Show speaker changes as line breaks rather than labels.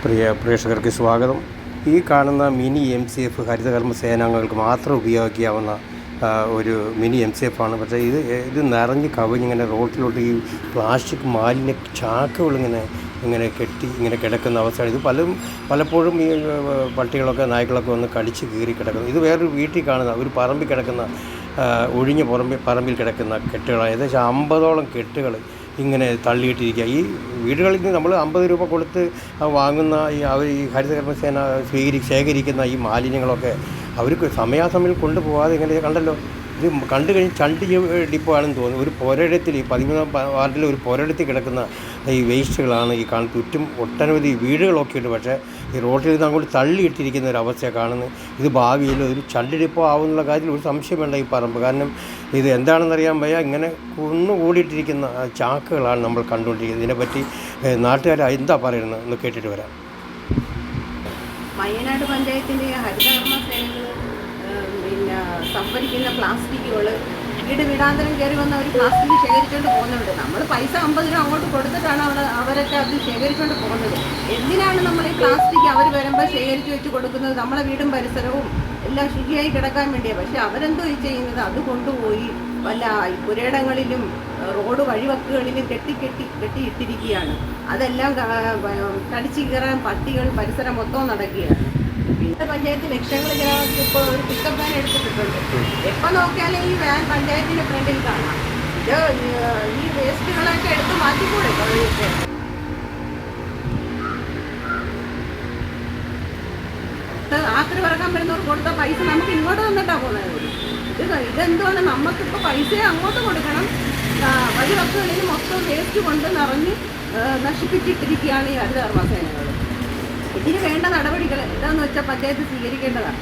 പ്രേക്ഷകർക്ക് സ്വാഗതം. ഈ കാണുന്ന മിനി MCF ഹരിതകർമ്മ സേനാംഗങ്ങൾക്ക് മാത്രം ഉപയോഗിക്കാവുന്ന ഒരു മിനി MCF ആണ്. പക്ഷേ ഇത് നിറഞ്ഞ് കവിഞ്ഞിങ്ങനെ റോഡിലോട്ട് ഈ പ്ലാസ്റ്റിക് മാലിന്യ ചാക്കുകൾ ഇങ്ങനെ കെട്ടി കിടക്കുന്ന അവസ്ഥയാണ്. ഇത് പലപ്പോഴും ഈ പട്ടികളൊക്കെ നായ്ക്കളൊക്കെ വന്ന് കടിച്ച് കീറി കിടക്കുന്നു. ഇത് വേറൊരു വീട്ടിൽ കാണുന്ന ഒരു പറമ്പിൽ കിടക്കുന്ന ഒഴിഞ്ഞ പറമ്പിൽ കിടക്കുന്ന കെട്ടുകൾ, ഏകദേശം 50ഓളം കെട്ടുകൾ ഇങ്ങനെ തള്ളിയിട്ടിരിക്കുക. ഈ വീടുകളിൽ നിന്ന് നമ്മൾ 50 രൂപ കൊടുത്ത് വാങ്ങുന്ന ഈ ഹരിതകർമ്മ സേന ശേഖരിക്കുന്ന ഈ മാലിന്യങ്ങളൊക്കെ അവർക്ക് സമയാസമയം കൊണ്ടുപോകാതെ ഇങ്ങനെ കണ്ടല്ലോ. ഇത് കണ്ടു കഴിഞ്ഞ് ചണ്ടി ഡിപ്പോ ആണെന്ന് തോന്നുന്നു. ഒരു പുരയിടത്തിൽ 13ാം വാർഡിലെ ഒരു പുരയിടത്തിൽ കിടക്കുന്ന ഈ വേസ്റ്റുകളാണ് ഈ ചുറ്റും ഒട്ടനവധി വീടുകളൊക്കെ ഉണ്ട്. പക്ഷേ ഈ റോഡിൽ നിന്ന് അങ്ങോട്ട് തള്ളിയിട്ടിരിക്കുന്ന ഒരു അവസ്ഥയാണ് കാണുന്നത്. ഇത് ഭാവിയിൽ ഒരു ചണ്ടി ഡിപ്പോ ആവുന്നുള്ള കാര്യത്തിൽ ഒരു സംശയം വേണ്ട ഈ പറമ്പ്. കാരണം ഇത് എന്താണെന്നറിയാൻ വയ്യ, ഇങ്ങനെ കുന്നുകൂടിയിട്ടിരിക്കുന്ന ചാക്കുകളാണ് നമ്മൾ കണ്ടുകൊണ്ടിരിക്കുന്നത്. ഇതിനെപ്പറ്റി നാട്ടുകാർ എന്താ പറയുന്നത് എന്ന് കേട്ടിട്ട് വരാം.
വയനാട് പഞ്ചായത്തിൻ്റെ ഹരിതകർമ്മ സേനകൾ സംഭരിക്കുന്ന പ്ലാസ്റ്റിക്കുകൾ വീടാന്തരം കയറി വന്ന് അവർ പ്ലാസ്റ്റിക് ശേഖരിച്ചുകൊണ്ട് പോകുന്നുണ്ട്. നമ്മൾ പൈസ 50 രൂപ അങ്ങോട്ട് കൊടുത്തിട്ടാണ് അവരൊക്കെ അത് ശേഖരിച്ചുകൊണ്ട് പോകുന്നത്. എന്തിനാണ് നമ്മൾ ഈ പ്ലാസ്റ്റിക് അവർ വരുമ്പോൾ ശേഖരിച്ച് വെച്ച് കൊടുക്കുന്നത്? നമ്മളെ വീടും പരിസരവും എല്ലാം ശുചിയായി കിടക്കാൻ വേണ്ടിയാണ്. പക്ഷെ അവരെന്തോ ഈ ചെയ്യുന്നത്, അത് കൊണ്ടുപോയി വല്ല പുരയിടങ്ങളിലും റോഡ് വഴിവക്കുകളിലും കെട്ടിയിട്ടിരിക്കുകയാണ്. അതെല്ലാം കടിച്ചു കയറാൻ പട്ടികൾ പരിസരം മൊത്തം നടക്കുകയാണ്. പിന്നെ പഞ്ചായത്ത് ലക്ഷങ്ങൾ ജനങ്ങൾക്ക് ഇപ്പോൾ ഒരു പിക്കപ്പ് വാൻ എടുത്തിട്ടുണ്ട്. എപ്പോൾ നോക്കിയാലും ഈ വാൻ പഞ്ചായത്തിൻ്റെ ഫ്രണ്ടിൽ കാണാം. ഇത് ഈ വേസ്റ്റുകളൊക്കെ എടുത്ത് മാറ്റിക്കൂടെ? ആക്രി പറക്കാൻ വരുന്നവർക്ക് കൊടുത്ത പൈസ നമുക്ക് ഇങ്ങോട്ട് തന്നിട്ടാണ് പോകുന്നത്. ഇതെന്തുകൊണ്ട് നമുക്കിപ്പോൾ പൈസ അങ്ങോട്ട് കൊടുക്കണം. വഴിവക്കുകളിൽ മൊത്തം വേസ്റ്റ് കൊണ്ട് നിറഞ്ഞ് നശിപ്പിച്ചിട്ടിരിക്കുകയാണ് ഈ ഹരിതകർമ്മ സേനകൾ. ഇതിന് വേണ്ട നടപടികൾ എന്താണെന്ന് വെച്ചാൽ പഞ്ചായത്ത് സ്വീകരിക്കേണ്ടതാണ്.